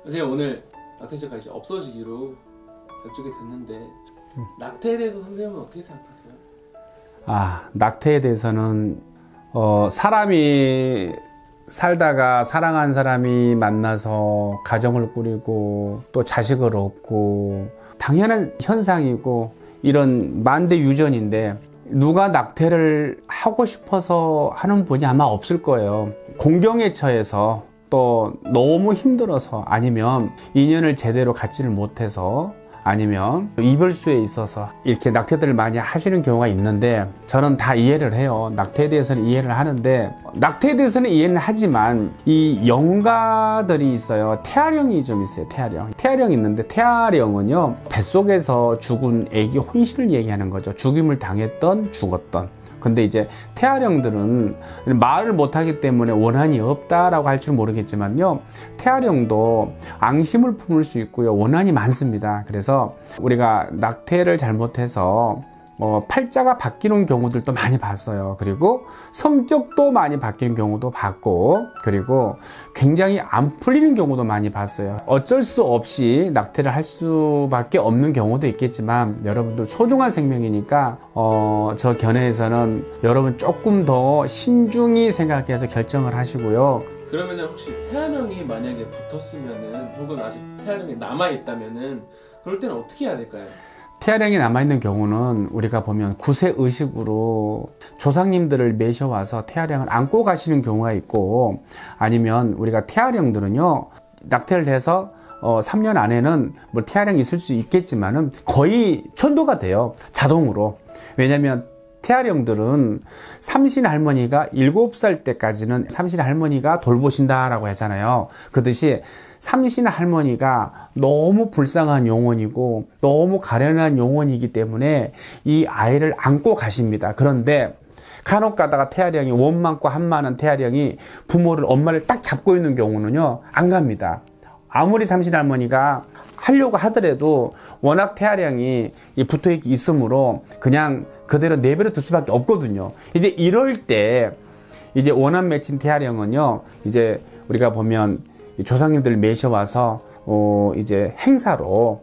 선생님 오늘 낙태죄가 이제 없어지기로 결정이 됐는데 낙태에 대해서 선생님은 어떻게 생각하세요? 낙태에 대해서는 사람이 살다가 사랑한 사람이 만나서 가정을 꾸리고 또 자식을 얻고 당연한 현상이고 이런 만대 유전인데 누가 낙태를 하고 싶어서 하는 분이 아마 없을 거예요. 공경에 처해서 또 너무 힘들어서 아니면 인연을 제대로 갖지를 못해서 아니면 이별수에 있어서 이렇게 낙태들을 많이 하시는 경우가 있는데 저는 다 이해를 해요. 낙태에 대해서는 이해를 하는데 낙태에 대해서는 이해는 하지만 이 영가들이 있어요. 태아령이 좀 있어요. 태아령이 있는데 태아령은요 뱃속에서 죽은 아기 혼신을 얘기하는 거죠. 죽임을 당했던 죽었던. 근데 이제 태아령들은 말을 못하기 때문에 원한이 없다라고 할 줄 모르겠지만요 태아령도 앙심을 품을 수 있고요 원한이 많습니다. 그래서 우리가 낙태를 잘못해서 팔자가 바뀌는 경우들도 많이 봤어요. 그리고 성격도 많이 바뀌는 경우도 봤고 그리고 굉장히 안 풀리는 경우도 많이 봤어요. 어쩔 수 없이 낙태를 할 수밖에 없는 경우도 있겠지만 여러분들 소중한 생명이니까 저 견해에서는 여러분 조금 더 신중히 생각해서 결정을 하시고요. 그러면은 혹시 태아령이 만약에 붙었으면은 혹은 아직 태아령이 남아있다면은 그럴 때는 어떻게 해야 될까요? 태아령이 남아있는 경우는 우리가 보면 구세의식으로 조상님들을 모셔와서 태아령을 안고 가시는 경우가 있고 아니면 우리가 태아령들은요 낙태를 해서 3년 안에는 뭐 태아령이 있을 수 있겠지만은 거의 천도가 돼요. 자동으로. 왜냐면 태아령들은 삼신 할머니가 7살 때까지는 삼신 할머니가 돌보신다라고 하잖아요. 그듯이 삼신 할머니가 너무 불쌍한 영혼이고 너무 가련한 영혼이기 때문에 이 아이를 안고 가십니다. 그런데 간혹 가다가 태아령이 원망과 한많은 태아령이 부모를 엄마를 딱 잡고 있는 경우는요 안 갑니다. 아무리 삼신 할머니가 하려고 하더라도 워낙 태아령이 붙어 있으므로 그냥 그대로 내버려 둘 수밖에 없거든요. 이제 이럴 때 이제 원한 맺힌 태아령은요 이제 우리가 보면 조상님들 모셔와서 이제 행사로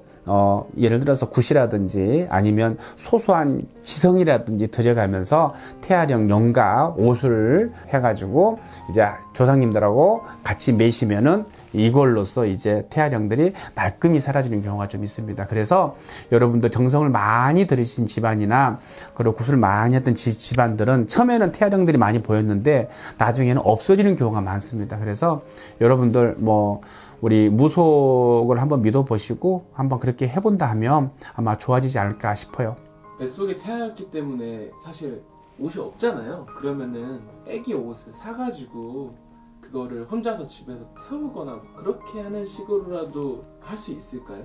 예를 들어서 굿이라든지 아니면 소소한 지성이라든지 들여가면서 태아령 영가 옷을 해가지고 이제 조상님들하고 같이 매시면은 이걸로써 이제 태아령들이 말끔히 사라지는 경우가 좀 있습니다. 그래서 여러분들 정성을 많이 들이신 집안이나 그리고 굿을 많이 했던 집안들은 처음에는 태아령들이 많이 보였는데 나중에는 없어지는 경우가 많습니다. 그래서 여러분들 뭐 우리 무속을 한번 믿어보시고 한번 그렇게 해본다 하면 아마 좋아지지 않을까 싶어요. 뱃속에 태아였기 때문에 사실 옷이 없잖아요. 그러면은 애기 옷을 사가지고 그거를 혼자서 집에서 태우거나 뭐 그렇게 하는 식으로라도 할 수 있을까요?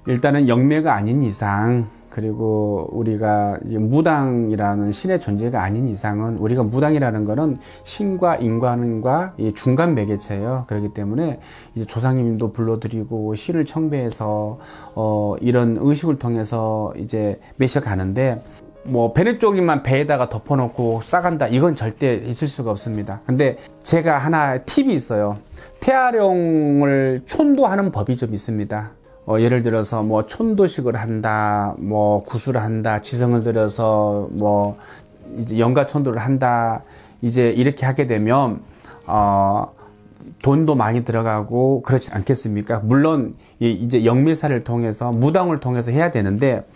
일단은 영매가 아닌 이상 그리고 우리가 무당이라는 신의 존재가 아닌 이상은 우리가 무당이라는 거는 신과 인간과 이 중간 매개체예요. 그렇기 때문에 이제 조상님도 불러드리고 신을 청배해서 이런 의식을 통해서 이제 매셔가는데 뭐 배는 쪽이만 배에다가 덮어놓고 싸간다 이건 절대 있을 수가 없습니다. 근데 제가 하나 팁이 있어요. 태아령을 촌도하는 법이 좀 있습니다. 예를 들어서 뭐 촌도식을 한다, 뭐 구술을 한다, 지성을 들여서 뭐 이제 영가 촌도를 한다. 이제 이렇게 하게 되면 돈도 많이 들어가고 그렇지 않겠습니까? 물론 이제 영매사를 통해서 무당을 통해서 해야 되는데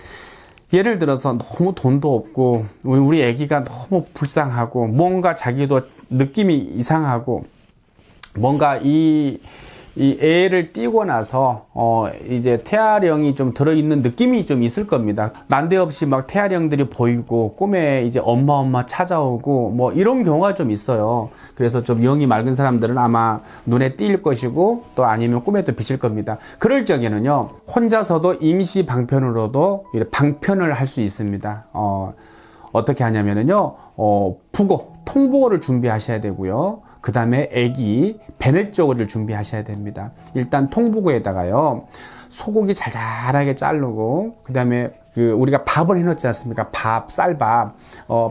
예를 들어서 너무 돈도 없고 우리 애기가 너무 불쌍하고 뭔가 자기도 느낌이 이상하고 뭔가 이 애를 띄고 나서 이제 태아령이 좀 들어있는 느낌이 좀 있을 겁니다. 난데없이 막 태아령들이 보이고 꿈에 이제 엄마 찾아오고 뭐 이런 경우가 좀 있어요. 그래서 좀 영이 맑은 사람들은 아마 눈에 띌 것이고 또 아니면 꿈에도 비칠 겁니다. 그럴 적에는요 혼자서도 임시 방편으로도 방편을 할 수 있습니다. 어떻게 하냐면요 부고 통보를 준비하셔야 되고요. 그 다음에 애기 배냇 쪽을 준비하셔야 됩니다. 일단 통보구에다가요 소고기 잘잘하게 자르고 그 다음에 우리가 밥을 해놓지 않습니까? 밥, 쌀밥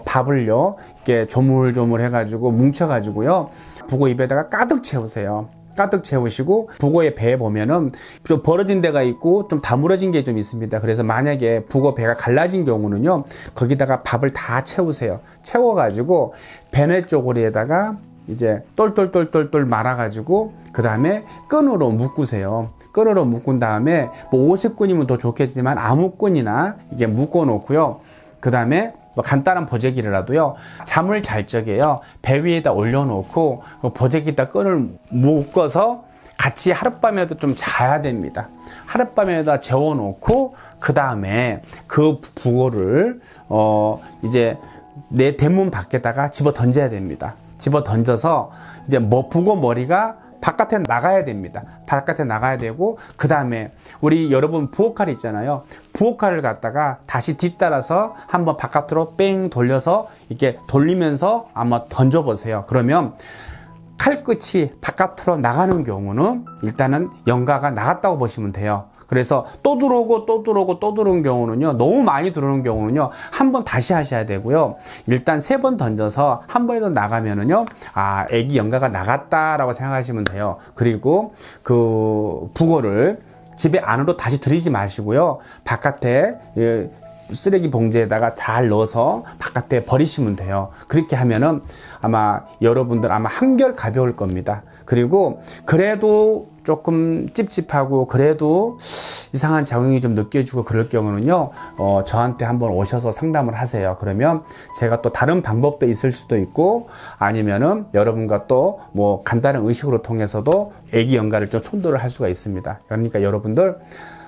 밥을요 이렇게 조물조물 해가지고 뭉쳐가지고요 부고 입에다가 가득 채우세요. 가득 채우시고 북어의 배에 보면은 좀 벌어진 데가 있고 좀 다물어진 게 좀 있습니다. 그래서 만약에 북어 배가 갈라진 경우는요, 거기다가 밥을 다 채우세요. 채워가지고 배내 쪼그리에다가 이제 똘똘똘똘똘 말아가지고 그 다음에 끈으로 묶으세요. 끈으로 묶은 다음에 뭐 오색끈이면 더 좋겠지만 아무 끈이나 이게 묶어 놓고요. 그 다음에 뭐 간단한 보재기라도요, 잠을 잘 적에요, 배 위에다 올려놓고 보재기에다 끈을 묶어서 같이 하룻밤에도 좀 자야 됩니다. 하룻밤에다 재워놓고 그 다음에 그 북어를 이제 내 대문 밖에다가 집어 던져야 됩니다. 집어 던져서 이제 북어 머리가 바깥에 나가야 됩니다. 바깥에 나가야 되고, 그 다음에 우리 여러분 부엌칼 있잖아요. 부엌칼을 갖다가 다시 뒤따라서 한번 바깥으로 뺑 돌려서 이렇게 돌리면서 한번 던져보세요. 그러면 칼 끝이 바깥으로 나가는 경우는 일단은 영가가 나갔다고 보시면 돼요. 그래서 또 들어오고 또 들어오고 또 들어오는 경우는요, 너무 많이 들어오는 경우는요, 한 번 다시 하셔야 되고요. 일단 3번 던져서 한 번에 더 나가면은요, 아, 애기 영가가 나갔다라고 생각하시면 돼요. 그리고 그 북어를 집에 안으로 다시 들이지 마시고요, 바깥에 쓰레기 봉지에다가 잘 넣어서 바깥에 버리시면 돼요. 그렇게 하면은 아마 여러분들 아마 한결 가벼울 겁니다. 그리고 그래도 조금 찝찝하고 그래도 이상한 작용이 좀 느껴지고 그럴 경우는요, 저한테 한번 오셔서 상담을 하세요. 그러면 제가 또 다른 방법도 있을 수도 있고, 아니면은 여러분과 또 뭐 간단한 의식으로 통해서도 애기 영가를 좀 촌도를 할 수가 있습니다. 그러니까 여러분들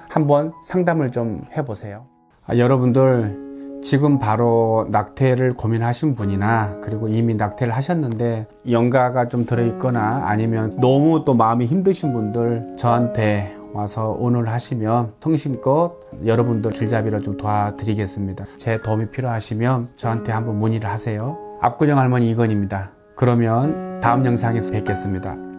한번 상담을 좀 해보세요. 여러분들 지금 바로 낙태를 고민하신 분이나, 그리고 이미 낙태를 하셨는데 영가가 좀 들어있거나, 아니면 너무 또 마음이 힘드신 분들 저한테 와서 의논을 하시면 성심껏 여러분들 길잡이로 좀 도와드리겠습니다. 제 도움이 필요하시면 저한테 한번 문의를 하세요. 압구정 할머니 이건입니다. 그러면 다음 영상에서 뵙겠습니다.